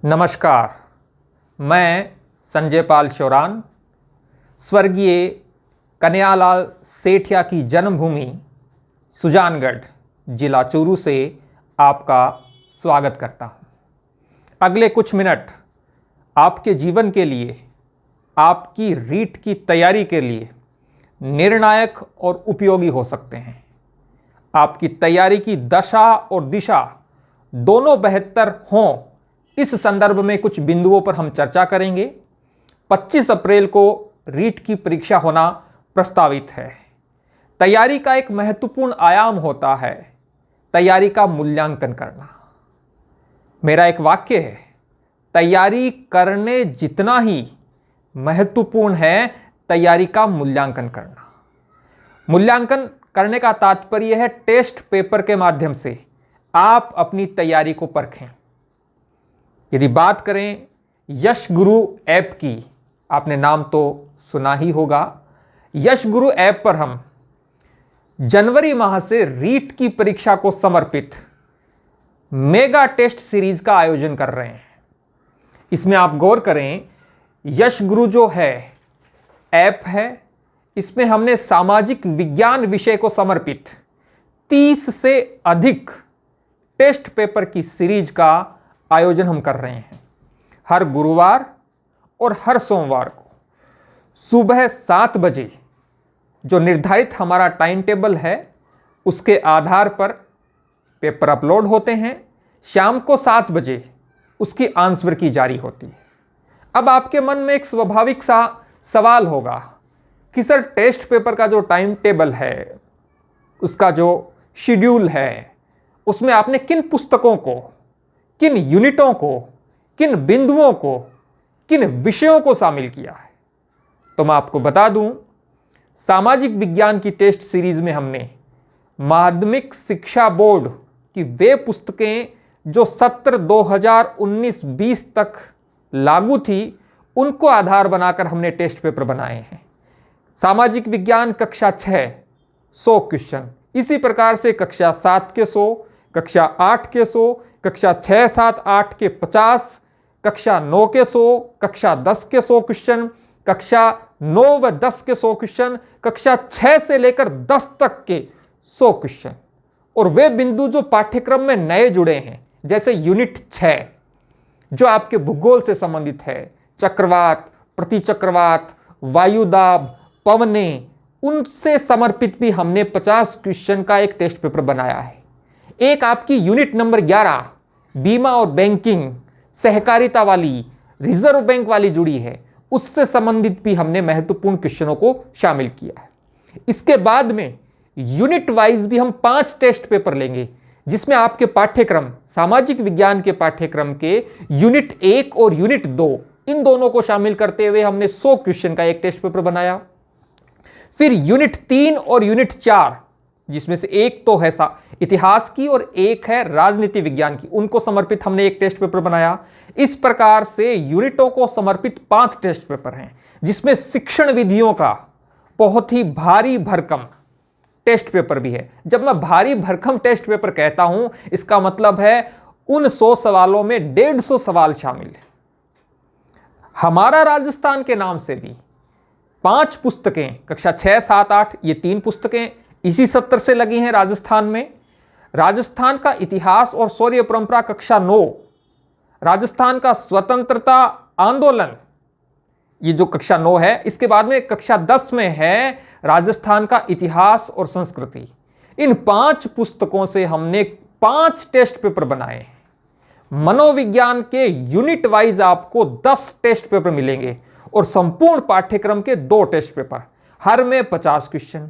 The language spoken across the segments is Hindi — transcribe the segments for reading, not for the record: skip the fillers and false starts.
नमस्कार, मैं संजय पाल शौरान, स्वर्गीय कन्हैयालाल सेठिया की जन्मभूमि सुजानगढ़, जिला चूरू से आपका स्वागत करता हूं। अगले कुछ मिनट आपके जीवन के लिए, आपकी रीट की तैयारी के लिए निर्णायक और उपयोगी हो सकते हैं। आपकी तैयारी की दशा और दिशा दोनों बेहतर हों, इस संदर्भ में कुछ बिंदुओं पर हम चर्चा करेंगे। 25 अप्रैल को रीट की परीक्षा होना प्रस्तावित है। तैयारी का एक महत्वपूर्ण आयाम होता है तैयारी का मूल्यांकन करना। मेरा एक वाक्य है, तैयारी करने जितना ही महत्वपूर्ण है तैयारी का मूल्यांकन करना। मूल्यांकन करने का तात्पर्य है टेस्ट पेपर के माध्यम से आप अपनी तैयारी को परखें। यदि बात करें यश गुरु ऐप की, आपने नाम तो सुना ही होगा। यश गुरु ऐप पर हम जनवरी माह से रीट की परीक्षा को समर्पित मेगा टेस्ट सीरीज का आयोजन कर रहे हैं। इसमें आप गौर करें, यश गुरु जो है ऐप है, इसमें हमने सामाजिक विज्ञान विषय को समर्पित 30 से अधिक टेस्ट पेपर की सीरीज का आयोजन हम कर रहे हैं। हर गुरुवार और हर सोमवार को सुबह 7 बजे जो निर्धारित हमारा टाइम टेबल है, उसके आधार पर पेपर अपलोड होते हैं। शाम को 7 बजे उसकी आंसर की जारी होती है। अब आपके मन में एक स्वाभाविक सा सवाल होगा कि सर, टेस्ट पेपर का जो टाइम टेबल है, उसका जो शेड्यूल है, उसमें आपने किन पुस्तकों को, किन यूनिटों को, किन बिंदुओं को, किन विषयों को शामिल किया है? तो मैं आपको बता दूं, सामाजिक विज्ञान की टेस्ट सीरीज में हमने माध्यमिक शिक्षा बोर्ड की वे पुस्तकें जो सत्र 2019-20 तक लागू थी, उनको आधार बनाकर हमने टेस्ट पेपर बनाए हैं। सामाजिक विज्ञान कक्षा 6 100 क्वेश्चन, इसी प्रकार से कक्षा 7 के 100, कक्षा 8 के 100, कक्षा 6, 7, 8 के 50, कक्षा 9 के 100, कक्षा 10 के 100 क्वेश्चन, कक्षा 9 व 10 के 100 क्वेश्चन, कक्षा 6 से लेकर 10 तक के 100 क्वेश्चन। और वे बिंदु जो पाठ्यक्रम में नए जुड़े हैं, जैसे यूनिट 6 जो आपके भूगोल से संबंधित है, चक्रवात, प्रतिचक्रवात, वायुदाब, पवनें, उनसे समर्पित भी हमने 50 क्वेश्चन का एक टेस्ट पेपर बनाया है। एक आपकी यूनिट नंबर 11 बीमा और बैंकिंग, सहकारिता वाली, रिजर्व बैंक वाली जुड़ी है, उससे संबंधित भी हमने महत्वपूर्ण क्वेश्चनों को शामिल किया है। इसके बाद में यूनिट वाइज भी हम 5 टेस्ट पेपर लेंगे, जिसमें आपके पाठ्यक्रम, सामाजिक विज्ञान के पाठ्यक्रम के यूनिट 1 और यूनिट 2, इन दोनों को शामिल करते हुए हमने 100 क्वेश्चन का एक टेस्ट पेपर बनाया। फिर यूनिट 3 और यूनिट 4, जिसमें से एक तो है इतिहास की और एक है राजनीति विज्ञान की, उनको समर्पित हमने एक टेस्ट पेपर बनाया। इस प्रकार से यूनिटों को समर्पित 5 टेस्ट पेपर हैं, जिसमें शिक्षण विधियों का बहुत ही भारी भरकम टेस्ट पेपर भी है। जब मैं भारी भरकम टेस्ट पेपर कहता हूं, इसका मतलब है उन 100 सवालों में 150 सवाल शामिल है। हमारा राजस्थान के नाम से भी 5 पुस्तकें, कक्षा 6, 7, 8, ये 3 पुस्तकें इसी सत्र से लगी हैं राजस्थान में। राजस्थान का इतिहास और शौर्य परंपरा कक्षा 9, राजस्थान का स्वतंत्रता आंदोलन, ये जो कक्षा 9 है। इसके बाद में कक्षा 10 में है राजस्थान का इतिहास और संस्कृति। इन 5 पुस्तकों से हमने 5 टेस्ट पेपर बनाए हैं। मनोविज्ञान के यूनिट वाइज आपको 10 टेस्ट पेपर मिलेंगे और संपूर्ण पाठ्यक्रम के 2 टेस्ट पेपर, हर में 50 क्वेश्चन।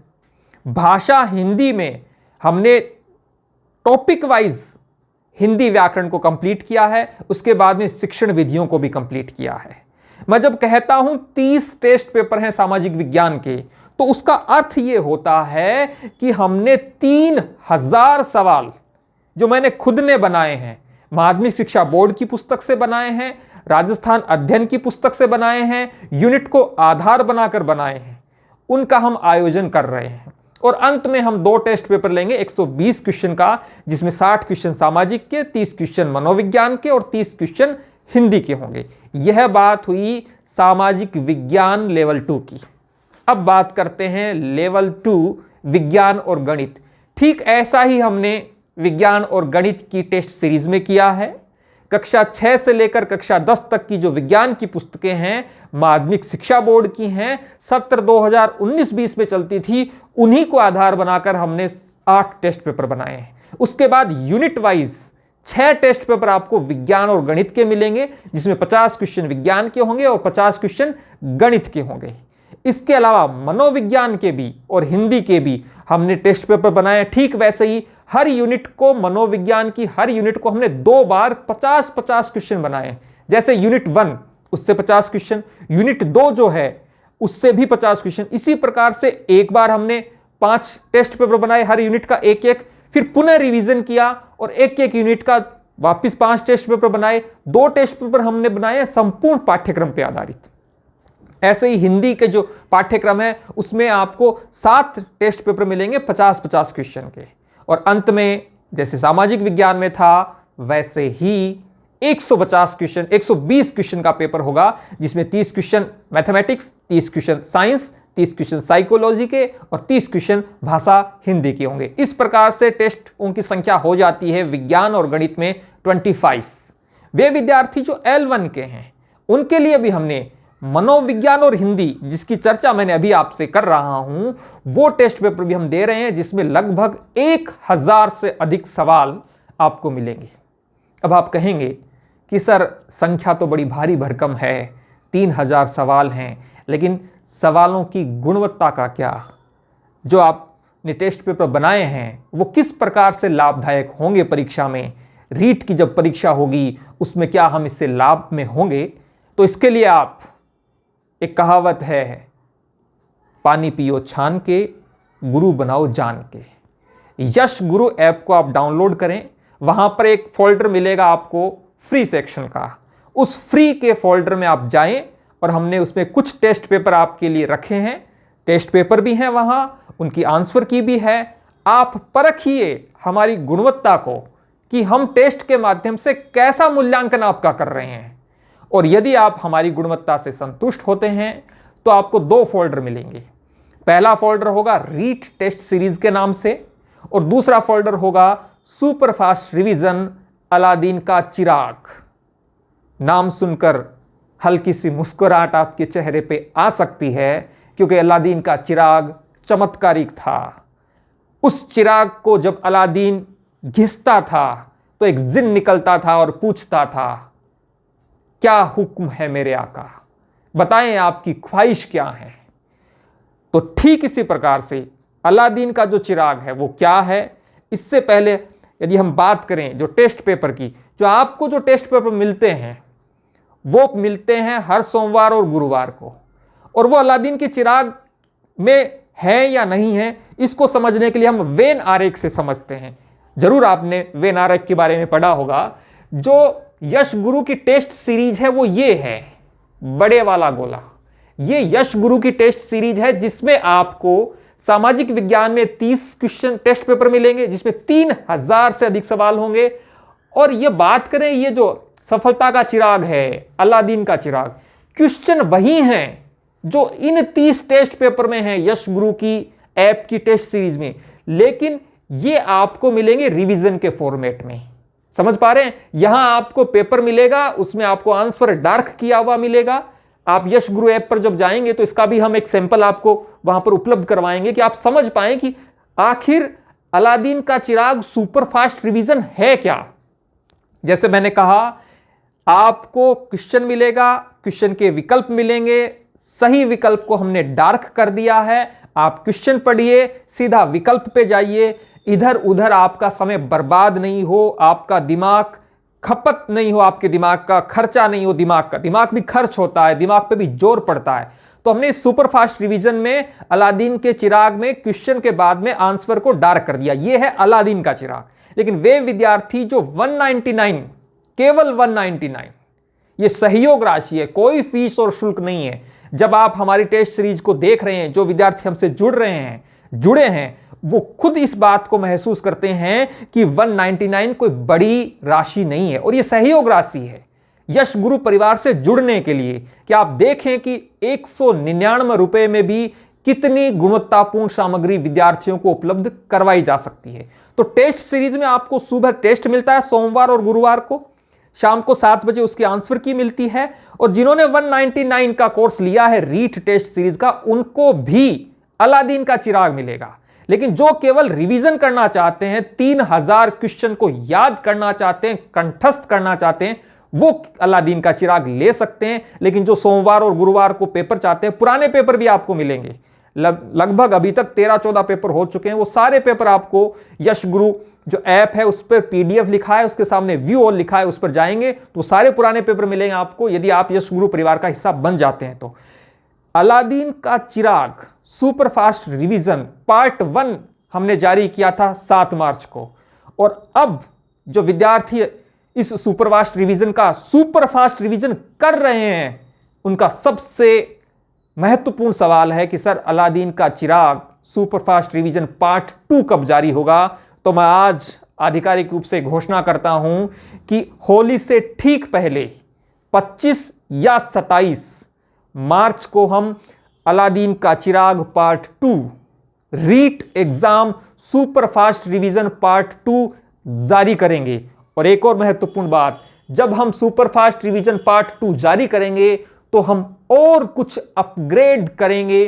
भाषा हिंदी में हमने टॉपिक वाइज हिंदी व्याकरण को कंप्लीट किया है, उसके बाद में शिक्षण विधियों को भी कंप्लीट किया है। मैं जब कहता हूं 30 टेस्ट पेपर हैं सामाजिक विज्ञान के, तो उसका अर्थ यह होता है कि हमने 3000 सवाल जो मैंने खुद ने बनाए हैं, माध्यमिक शिक्षा बोर्ड की पुस्तक से बनाए हैं, राजस्थान अध्ययन की पुस्तक से बनाए हैं, यूनिट को आधार बनाकर बनाए हैं, उनका हम आयोजन कर रहे हैं। और अंत में हम 2 टेस्ट पेपर लेंगे 120 क्वेश्चन का, जिसमें 60 क्वेश्चन सामाजिक के, 30 क्वेश्चन मनोविज्ञान के और 30 क्वेश्चन हिंदी के होंगे। यह बात हुई सामाजिक विज्ञान लेवल 2 की। अब बात करते हैं लेवल 2 विज्ञान और गणित। ठीक ऐसा ही हमने विज्ञान और गणित की टेस्ट सीरीज में किया है। कक्षा 6 से लेकर कक्षा 10 तक की जो विज्ञान की पुस्तकें हैं, माध्यमिक शिक्षा बोर्ड की हैं, सत्र 2019-20 में चलती थी, उन्हीं को आधार बनाकर हमने 8 टेस्ट पेपर बनाए हैं। उसके बाद यूनिट वाइज 6 टेस्ट पेपर आपको विज्ञान और गणित के मिलेंगे, जिसमें 50 क्वेश्चन विज्ञान के होंगे और 50 क्वेश्चन गणित के होंगे। इसके अलावा मनोविज्ञान के भी और हिंदी के भी हमने टेस्ट पेपर बनाए। ठीक वैसे ही हर यूनिट को, मनोविज्ञान की हर यूनिट को हमने 2 बार 50-50 क्वेश्चन बनाए। जैसे यूनिट 1 उससे 50 क्वेश्चन, यूनिट 2 जो है उससे भी 50 क्वेश्चन। इसी प्रकार से एक बार हमने 5 टेस्ट पेपर बनाए, हर यूनिट का एक एक, फिर पुनः रिवीजन किया और एक एक यूनिट का वापस 5 टेस्ट पेपर बनाए। 2 टेस्ट पेपर हमने बनाए संपूर्ण पाठ्यक्रम पर आधारित। ऐसे ही हिंदी के जो पाठ्यक्रम है उसमें आपको 7 टेस्ट पेपर मिलेंगे 50-50 क्वेश्चन के। और अंत में जैसे सामाजिक विज्ञान में था वैसे ही 150 क्वेश्चन, 120 क्वेश्चन का पेपर होगा, जिसमें 30 question mathematics, 30 question science, 30 question psychology के और 30 क्वेश्चन भाषा हिंदी के होंगे। इस प्रकार से टेस्टों की संख्या हो जाती है विज्ञान और गणित में 25। वे विद्यार्थी जो L1 के हैं उनके लिए भी हमने मनोविज्ञान और हिंदी, जिसकी चर्चा मैंने अभी आपसे कर रहा हूं, वो टेस्ट पेपर भी हम दे रहे हैं, जिसमें लगभग 1000 से अधिक सवाल आपको मिलेंगे। अब आप कहेंगे कि सर संख्या तो बड़ी भारी भरकम है, 3000 सवाल हैं, लेकिन सवालों की गुणवत्ता का क्या? जो आपने टेस्ट पेपर बनाए हैं वो किस प्रकार से लाभदायक होंगे परीक्षा में? रीट की जब परीक्षा होगी उसमें क्या हम इससे लाभ में होंगे? तो इसके लिए आप, एक कहावत है, पानी पियो छान के, गुरु बनाओ जान के। यश गुरु ऐप को आप डाउनलोड करें, वहां पर एक फोल्डर मिलेगा आपको फ्री सेक्शन का। उस फ्री के फोल्डर में आप जाएं और हमने उसमें कुछ टेस्ट पेपर आपके लिए रखे हैं। टेस्ट पेपर भी हैं वहां, उनकी आंसर की भी है। आप परखिए हमारी गुणवत्ता को कि हम टेस्ट के माध्यम से कैसा मूल्यांकन आपका कर रहे हैं। और यदि आप हमारी गुणवत्ता से संतुष्ट होते हैं तो आपको 2 फोल्डर मिलेंगे। पहला फोल्डर होगा रीट टेस्ट सीरीज के नाम से और दूसरा फोल्डर होगा सुपरफास्ट रिवीजन अलादीन का चिराग। नाम सुनकर हल्की सी मुस्कुराहट आपके चेहरे पे आ सकती है, क्योंकि अलादीन का चिराग चमत्कारिक था। उस चिराग को जब अलादीन घिसता था तो एक जिन निकलता था और पूछता था, क्या हुक्म है मेरे आका, बताएं आपकी ख्वाहिश क्या है। तो ठीक इसी प्रकार से अलादीन का जो चिराग है वो क्या है। इससे पहले यदि हम बात करें जो टेस्ट पेपर की, जो आपको जो टेस्ट पेपर मिलते हैं वो मिलते हैं हर सोमवार और गुरुवार को, और वो अलादीन के चिराग में है या नहीं है इसको समझने के लिए हम वेन आरेख से समझते हैं। जरूर आपने वेन आरेख के बारे में पढ़ा होगा। जो यश गुरु की टेस्ट सीरीज है वो ये है, बड़े वाला गोला। ये यश गुरु की टेस्ट सीरीज है जिसमें आपको सामाजिक विज्ञान में 30 क्वेश्चन टेस्ट पेपर मिलेंगे, जिसमें 3000 से अधिक सवाल होंगे। और ये बात करें, ये जो सफलता का चिराग है, अलादीन का चिराग, क्वेश्चन वही हैं जो इन 30 टेस्ट पेपर में है यश गुरु की ऐप की टेस्ट सीरीज में, लेकिन ये आपको मिलेंगे रिवीजन के फॉर्मेट में। समझ पा रहे हैं? यहां आपको पेपर मिलेगा, उसमें आपको आंसर डार्क किया हुआ मिलेगा। आप यश गुरु ऐप पर जब जाएंगे तो इसका भी हम एक सैंपल आपको वहां पर उपलब्ध करवाएंगे कि आप समझ पाएं कि आखिर अलादीन का चिराग सुपरफास्ट रिवीजन है क्या। जैसे मैंने कहा, आपको क्वेश्चन मिलेगा, क्वेश्चन के विकल्प मिलेंगे, सही विकल्प को हमने डार्क कर दिया है। आप क्वेश्चन पढ़िए, सीधा विकल्प पे जाइए, इधर उधर आपका समय बर्बाद नहीं हो, आपका दिमाग खपत नहीं हो, आपके दिमाग का खर्चा नहीं हो। दिमाग भी खर्च होता है, दिमाग पे भी जोर पड़ता है। तो हमने सुपरफास्ट रिवीजन में अलादीन के चिराग में क्वेश्चन के बाद में आंसर को डार्क कर दिया। यह है अलादीन का चिराग। लेकिन वे विद्यार्थी जो 199, केवल 199, ये सहयोग राशि है, कोई फीस और शुल्क नहीं है। जब आप हमारी टेस्ट सीरीज को देख रहे हैं, जो विद्यार्थी हमसे जुड़े हैं, वो खुद इस बात को महसूस करते हैं कि 199 कोई बड़ी राशि नहीं है और ये सहयोग राशि है। यश गुरु परिवार से जुड़ने के लिए कि आप देखें कि 199 रुपए में भी कितनी गुणवत्तापूर्ण सामग्री विद्यार्थियों को उपलब्ध करवाई जा सकती है। तो टेस्ट सीरीज में आपको सुबह टेस्ट मिलता है सोमवार और गुरुवार को, शाम को 7 बजे उसकी आंसर की मिलती है। और जिन्होंने 199 का कोर्स लिया है रीट टेस्ट सीरीज का, उनको भी अलादीन का चिराग मिलेगा। लेकिन जो केवल रिवीजन करना चाहते हैं, 3000 क्वेश्चन को याद करना चाहते हैं, कंठस्थ करना चाहते हैं, वो अलादीन का चिराग ले सकते हैं। लेकिन जो सोमवार और गुरुवार को पेपर चाहते हैं, पुराने पेपर भी आपको मिलेंगे, लगभग अभी तक 13-14 पेपर हो चुके हैं, वो सारे पेपर आपको यश गुरु जो ऐप है उस पर PDF लिखा है, उसके सामने व्यू ऑल लिखा है, उस पर जाएंगे तो सारे पुराने पेपर मिलेंगे आपको, यदि आप यश गुरु परिवार का हिस्सा बन जाते हैं तो। अलादीन का चिराग सुपरफास्ट रिवीजन पार्ट 1 हमने जारी किया था 7 मार्च को, और अब जो विद्यार्थी इस सुपरफास्ट रिवीजन का सुपरफास्ट रिवीजन कर रहे हैं, उनका सबसे महत्वपूर्ण सवाल है कि सर अलादीन का चिराग सुपरफास्ट रिवीजन पार्ट 2 कब जारी होगा। तो मैं आज आधिकारिक रूप से घोषणा करता हूं कि होली से ठीक पहले 25 या 27 मार्च को हम अलादीन का चिराग part 2 REET exam superfast revision part 2 जारी करेंगे। और एक और महत्वपूर्ण बात, जब हम सुपरफास्ट रिवीजन पार्ट 2 जारी करेंगे तो हम और कुछ अपग्रेड करेंगे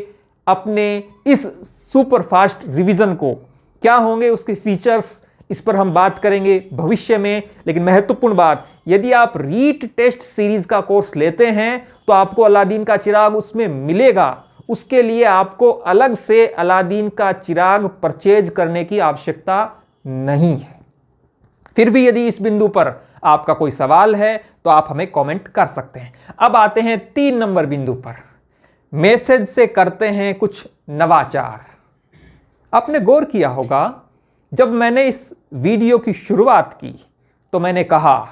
अपने इस सुपरफास्ट रिवीजन को। क्या होंगे उसके फीचर्स, इस पर हम बात करेंगे भविष्य में। लेकिन महत्वपूर्ण बात, यदि आप रीट टेस्ट सीरीज का कोर्स लेते हैं तो आपको अलादीन का चिराग उसमें मिलेगा। उसके लिए आपको अलग से अलादीन का चिराग परचेज करने की आवश्यकता नहीं है। फिर भी यदि इस बिंदु पर आपका कोई सवाल है तो आप हमें कमेंट कर सकते हैं। अब आते हैं 3 नंबर बिंदु पर, मैसेज से करते हैं कुछ नवाचार। आपने गौर किया होगा, जब मैंने इस वीडियो की शुरुआत की तो मैंने कहा,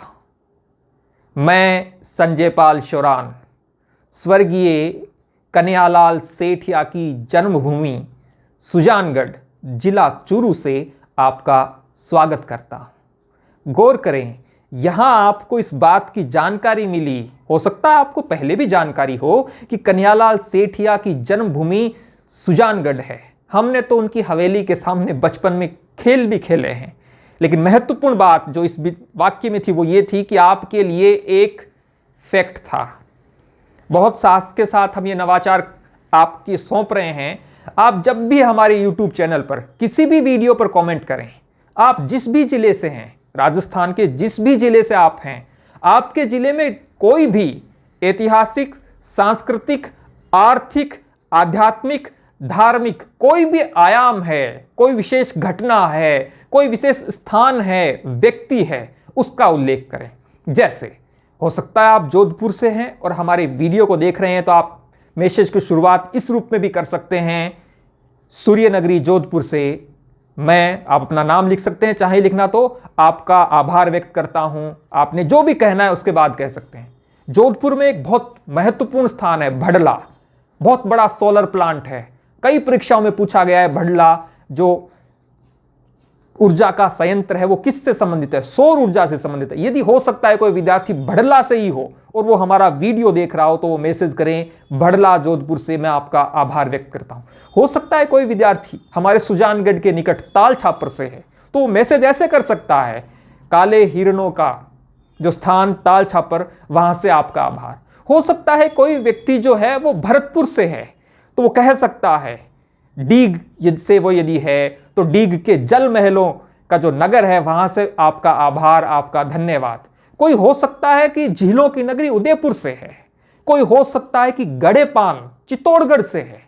मैं संजय पाल शौरान स्वर्गीय कन्हैयालाल सेठिया की जन्मभूमि सुजानगढ़ जिला चूरू से आपका स्वागत करता हूं। गौर करें, यहां आपको इस बात की जानकारी मिली, हो सकता है आपको पहले भी जानकारी हो कि कन्हैयालाल सेठिया की जन्मभूमि सुजानगढ़ है। हमने तो उनकी हवेली के सामने बचपन में खेल भी खेले हैं। लेकिन महत्वपूर्ण बात जो इस वाक्य में थी वो ये थी कि आपके लिए एक फैक्ट था। बहुत साहस के साथ हम ये नवाचार आपके सौंप रहे हैं। आप जब भी हमारे YouTube चैनल पर किसी भी वीडियो पर कमेंट करें, आप जिस भी जिले से हैं, राजस्थान के जिस भी जिले से आप हैं, आपके जिले में कोई भी ऐतिहासिक, सांस्कृतिक, आर्थिक, आध्यात्मिक, धार्मिक कोई भी आयाम है, कोई विशेष घटना है, कोई विशेष स्थान है, व्यक्ति है, उसका उल्लेख करें। जैसे हो सकता है आप जोधपुर से हैं और हमारे वीडियो को देख रहे हैं तो आप मैसेज की शुरुआत इस रूप में भी कर सकते हैं, सूर्यनगरी जोधपुर से मैं, आप अपना नाम लिख सकते हैं, चाहे लिखना तो आपका आभार व्यक्त करता हूं, आपने जो भी कहना है उसके बाद कह सकते हैं। जोधपुर में एक बहुत महत्वपूर्ण स्थान है भड़ला, बहुत बड़ा सोलर प्लांट है, कई परीक्षाओं में पूछा गया है। भड़ला जो ऊर्जा का संयंत्र है वो किससे संबंधित है? सौर ऊर्जा से संबंधित है। यदि हो सकता है कोई विद्यार्थी भड़ला से ही हो और वो हमारा वीडियो देख रहा हो तो वो मैसेज करें, भड़ला जोधपुर से मैं आपका आभार व्यक्त करता हूं। हो सकता है कोई विद्यार्थी हमारे सुजानगढ़ के निकट ताल छापर से है तो वो मैसेज ऐसे कर सकता है, काले हिरणों का जो स्थान ताल छापर, वहां से आपका आभार। हो सकता है कोई व्यक्ति जो है वो भरतपुर से है तो वो कह सकता है, डीग से वो यदि है तो डीग के जल महलों का जो नगर है वहां से आपका आभार, आपका धन्यवाद। कोई हो सकता है कि झीलों की नगरी उदयपुर से है, कोई हो सकता है कि गड़ेपान चित्तौड़गढ़ से है।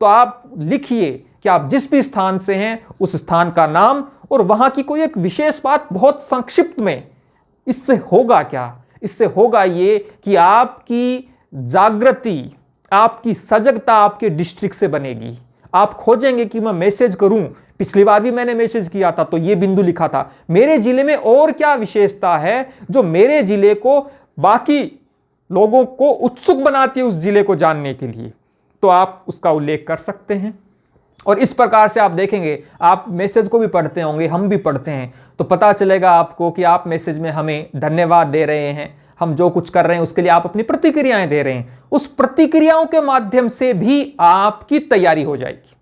तो आप लिखिए कि आप जिस भी स्थान से हैं उस स्थान का नाम और वहां की कोई एक विशेष बात बहुत संक्षिप्त में। इससे होगा क्या? इससे होगा ये कि आपकी जागृति, आपकी सजगता आपके डिस्ट्रिक्ट से बनेगी। आप खोजेंगे कि मैं मैसेज करूं, पिछली बार भी मैंने मैसेज किया था तो ये बिंदु लिखा था, मेरे जिले में और क्या विशेषता है जो मेरे जिले को, बाकी लोगों को उत्सुक बनाती है उस जिले को जानने के लिए, तो आप उसका उल्लेख कर सकते हैं। और इस प्रकार से आप देखेंगे, आप मैसेज को भी पढ़ते होंगे, हम भी पढ़ते हैं, तो पता चलेगा आपको कि आप मैसेज में हमें धन्यवाद दे रहे हैं, हम जो कुछ कर रहे हैं उसके लिए आप अपनी प्रतिक्रियाएं दे रहे हैं, उस प्रतिक्रियाओं के माध्यम से भी आपकी तैयारी हो जाएगी।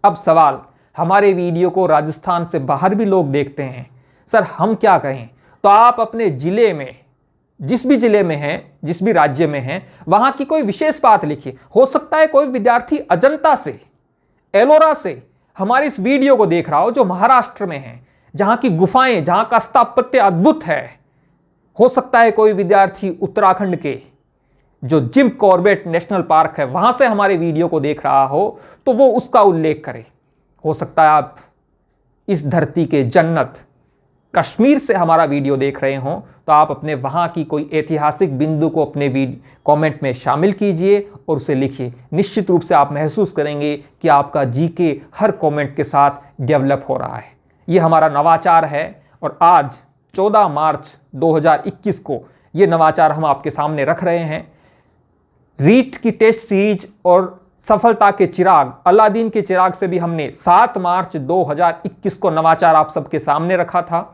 अब सवाल, हमारे वीडियो को राजस्थान से बाहर भी लोग देखते हैं, सर हम क्या कहें? तो आप अपने जिले में, जिस भी जिले में हैं, जिस भी राज्य में हैं, वहां की कोई विशेष बात लिखिए। हो सकता है कोई विद्यार्थी अजंता से, एलोरा से हमारे इस वीडियो को देख रहा हो, जो महाराष्ट्र में है, जहां की गुफाएं, जहां का स्थापत्य अद्भुत है। हो सकता है कोई विद्यार्थी उत्तराखंड के, जो जिम कॉर्बेट नेशनल पार्क है, वहां से हमारे वीडियो को देख रहा हो, तो वो उसका उल्लेख करे। हो सकता है आप इस धरती के जन्नत कश्मीर से हमारा वीडियो देख रहे हो, तो आप अपने वहां की कोई ऐतिहासिक बिंदु को अपने कमेंट में शामिल कीजिए और उसे लिखिए। निश्चित रूप से आप महसूस करेंगे कि आपका जीके हर कमेंट के साथ डेवलप हो रहा है। यह हमारा नवाचार है और आज 14 मार्च 2021 को यह नवाचार हम आपके सामने रख रहे हैं। रीट की टेस्ट सीरीज और सफलता के चिराग, अलादीन के चिराग से भी हमने 7 मार्च 2021 को नवाचार आप सबके सामने रखा था।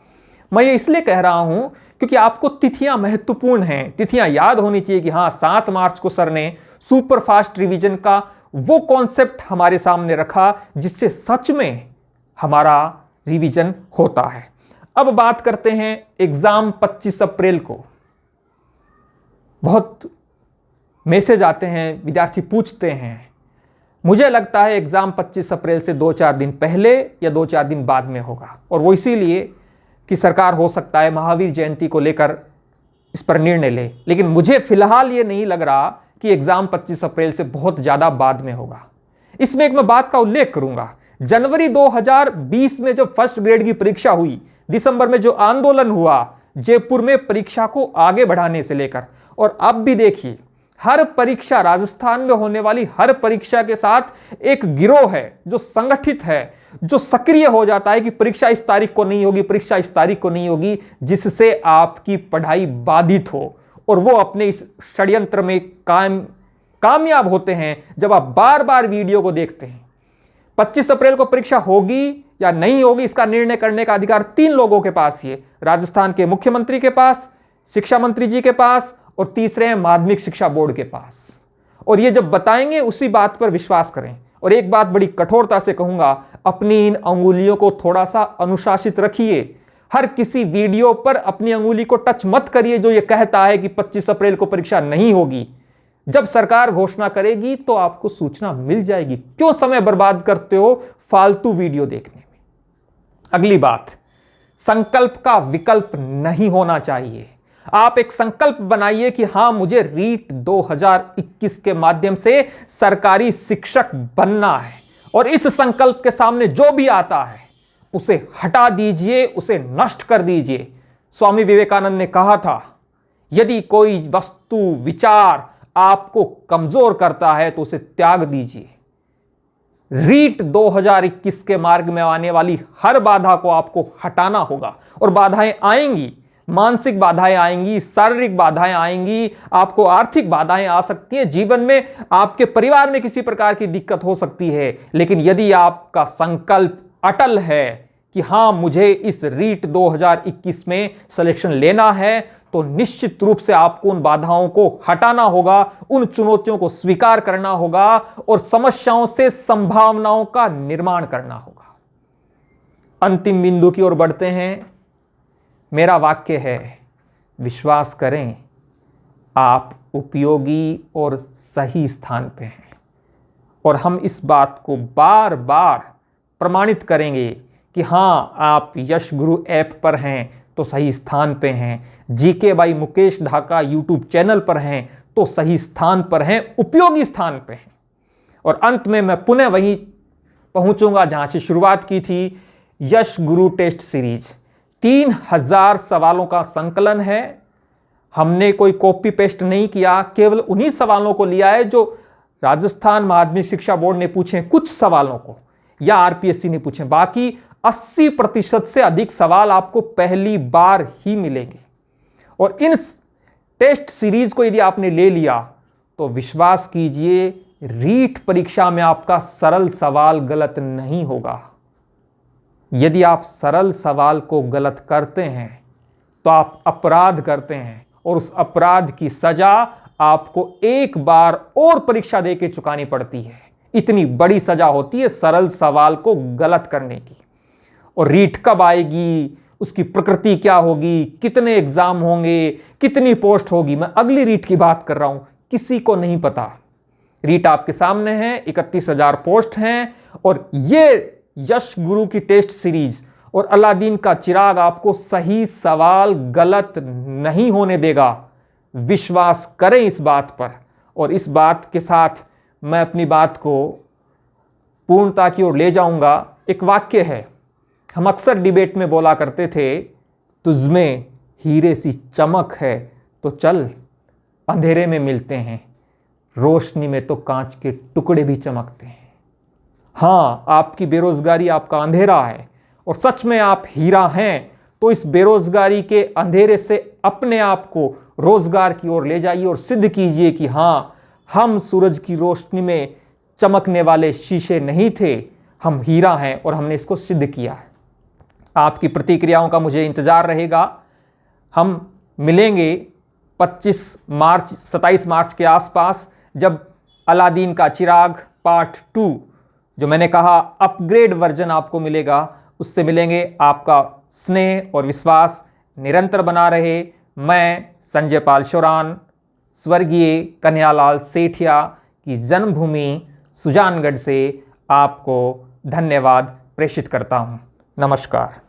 मैं ये इसलिए कह रहा हूं क्योंकि आपको तिथियां महत्वपूर्ण हैं, तिथियां याद होनी चाहिए कि हां 7 मार्च को सर ने सुपर फास्ट रिवीजन का वो कॉन्सेप्ट हमारे सामने रखा जिससे सच में हमारा रिवीजन होता है। अब बात करते हैं एग्जाम 25 अप्रैल को। बहुत मैसेज आते हैं, विद्यार्थी पूछते हैं। मुझे लगता है एग्जाम 25 अप्रैल से 2-4 दिन पहले या 2-4 दिन बाद में होगा, और वो इसीलिए कि सरकार हो सकता है महावीर जयंती को लेकर इस पर निर्णय ले। लेकिन मुझे फिलहाल ये नहीं लग रहा कि एग्जाम 25 अप्रैल से बहुत ज्यादा बाद में होगा। इसमें एक मैं बात का उल्लेख करूंगा, जनवरी 2020 में जब फर्स्ट ग्रेड की परीक्षा हुई, दिसंबर में जो आंदोलन हुआ जयपुर में परीक्षा को आगे बढ़ाने से लेकर, और अब भी देखिए हर परीक्षा, राजस्थान में होने वाली हर परीक्षा के साथ एक गिरोह है जो संगठित है, जो सक्रिय हो जाता है कि परीक्षा इस तारीख को नहीं होगी, परीक्षा इस तारीख को नहीं होगी, जिससे आपकी पढ़ाई बाधित हो। और वो अपने इस षड्यंत्र में कामयाब होते हैं जब आप बार बार वीडियो को देखते हैं। 25 अप्रैल को परीक्षा होगी या नहीं होगी, इसका निर्णय करने का अधिकार 3 लोगों के पास ही है। राजस्थान के मुख्यमंत्री के पास, शिक्षा मंत्री जी के पास, और तीसरे हैं माध्यमिक शिक्षा बोर्ड के पास। और ये जब बताएंगे उसी बात पर विश्वास करें। और एक बात बड़ी कठोरता से कहूंगा, अपनी इन अंगुलियों को थोड़ा सा अनुशासित रखिए। हर किसी वीडियो पर अपनी अंगुली को टच मत करिए जो ये कहता है कि 25 अप्रैल को परीक्षा नहीं होगी। जब सरकार घोषणा करेगी तो आपको सूचना मिल जाएगी। क्यों समय बर्बाद करते हो फालतू वीडियो देखने में? अगली बात, संकल्प का विकल्प नहीं होना चाहिए। आप एक संकल्प बनाइए कि हां मुझे रीट 2021 के माध्यम से सरकारी शिक्षक बनना है, और इस संकल्प के सामने जो भी आता है उसे हटा दीजिए, उसे नष्ट कर दीजिए। स्वामी विवेकानंद ने कहा था, यदि कोई वस्तु, विचार आपको कमजोर करता है तो उसे त्याग दीजिए। रीट 2021 के मार्ग में आने वाली हर बाधा को आपको हटाना होगा, और बाधाएं आएंगी, मानसिक बाधाएं आएंगी, शारीरिक बाधाएं आएंगी, आपको आर्थिक बाधाएं आ सकती हैं, जीवन में आपके परिवार में किसी प्रकार की दिक्कत हो सकती है। लेकिन यदि आपका संकल्प अटल है कि हां मुझे इस रीट 2021 में सिलेक्शन लेना है, तो निश्चित रूप से आपको उन बाधाओं को हटाना होगा, उन चुनौतियों को स्वीकार करना होगा और समस्याओं से संभावनाओं का निर्माण करना होगा। अंतिम बिंदु की ओर बढ़ते हैं। मेरा वाक्य है, विश्वास करें आप उपयोगी और सही स्थान पे हैं, और हम इस बात को बार बार प्रमाणित करेंगे कि हां आप यश गुरु ऐप पर हैं तो सही स्थान पे हैं, GK by Mukesh Dhaka YouTube channel पर हैं तो सही स्थान पर हैं, उपयोगी स्थान पे हैं। और अंत में मैं पुनः वहीं पहुंचूंगा जहां से शुरुआत की थी, यश गुरु टेस्ट सीरीज 3000 सवालों का संकलन है। हमने कोई कॉपी पेस्ट नहीं किया, केवल उन्हीं सवालों को लिया है जो राजस्थान माध्यमिक शिक्षा बोर्ड ने पूछे, कुछ सवालों को, या आरपीएससी ने पूछे। बाकी 80% से अधिक सवाल आपको पहली बार ही मिलेंगे। और इन टेस्ट सीरीज को यदि आपने ले लिया तो विश्वास कीजिए रीट परीक्षा में आपका सरल सवाल गलत नहीं होगा। यदि आप सरल सवाल को गलत करते हैं तो आप अपराध करते हैं, और उस अपराध की सजा आपको एक बार और परीक्षा देके चुकानी पड़ती है। इतनी बड़ी सजा होती है सरल सवाल को गलत करने की। और रीट कब आएगी, उसकी प्रकृति क्या होगी, कितने एग्जाम होंगे, कितनी पोस्ट होगी, मैं अगली रीट की बात कर रहा हूं, किसी को नहीं पता। रीट आपके सामने है, 31,000 पोस्ट हैं और ये यश गुरु की टेस्ट सीरीज और अलादीन का चिराग आपको सही सवाल गलत नहीं होने देगा। विश्वास करें इस बात पर। और इस बात के साथ मैं अपनी बात को पूर्णता की ओर ले जाऊंगा। एक वाक्य है, हम अक्सर डिबेट में बोला करते थे, तुझमें हीरे सी चमक है तो चल, अंधेरे में मिलते हैं, रोशनी में तो कांच के टुकड़े भी चमकते हैं। हाँ, आपकी बेरोजगारी आपका अंधेरा है और सच में आप हीरा हैं, तो इस बेरोजगारी के अंधेरे से अपने आप को रोजगार की ओर ले जाइए और सिद्ध कीजिए कि हाँ, हम सूरज की रोशनी में चमकने वाले शीशे नहीं थे, हम हीरा हैं और हमने इसको सिद्ध किया है। आपकी प्रतिक्रियाओं का मुझे इंतजार रहेगा। हम मिलेंगे 27 मार्च के आसपास, जब अलादीन का चिराग पार्ट 2, जो मैंने कहा अपग्रेड वर्जन आपको मिलेगा, उससे मिलेंगे। आपका स्नेह और विश्वास निरंतर बना रहे। मैं संजय पाल शौरान, स्वर्गीय कन्हैयालाल सेठिया की जन्मभूमि सुजानगढ़ से आपको धन्यवाद प्रेषित करता हूं। नमस्कार।